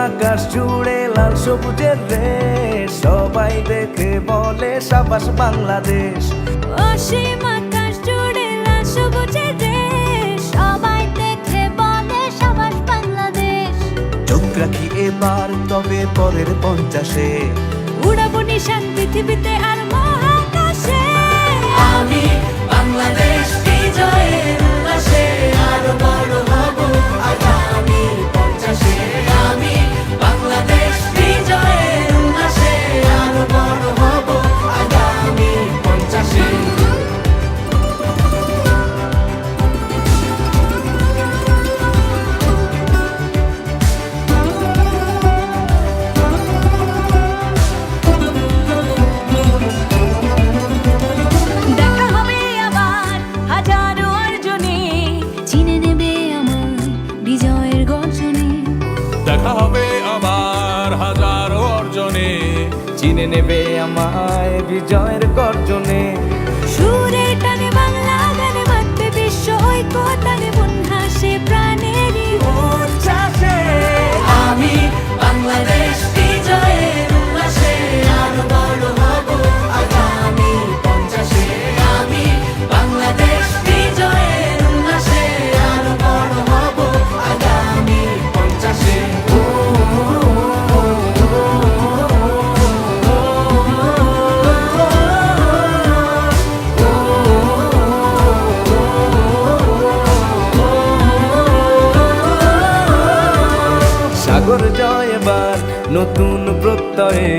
আকাশ জুড়ে লাল সবুজের রেশ, সবাই দেখে বলে সাবাস বাংলাদেশ। অসীম আকাশ জুড়ে লাল সবুজের দেশ, সবাই দেখে বলে সাবাস বাংলাদেশ। চোখ রাখি এবার তবে পরের 50-এ, উড়াবো নিশান পৃথিবীতে আর মহাকাশে। আমি বাংলাদেশ বিজয়ের উল্লাসে আরো বড় হব আগামী 50-এ। আমি বাংলাদেশ বিজয়ের উল্লাসে আরো বড় হব আগামী 50-এ। দেখা হবে আবার হাজারো অর্জনে, চিনে নেবে আমার বিজয়ের গর্জনে। দেখা হবে আবার হাজারো অর্জনে, চিনে নেবে আমায় বিজয়ের গর্জনে। সুরের টানে বাংলা গানে বাঁধবে বিশ্ব ঐক্য টানে, মন হাসে প্রাণেরই উচ্ছ্বাসে। আমি বাংলাদেশ বিজয়ের উল্লাসে আরো বড় হব আগামী 50-এ। আমি বাংলাদেশ বিজয়ের উল্লাসে আরো বড় হব আগামী 50-এ। সাগর জয় এবার নতুন প্রত্যয়ে,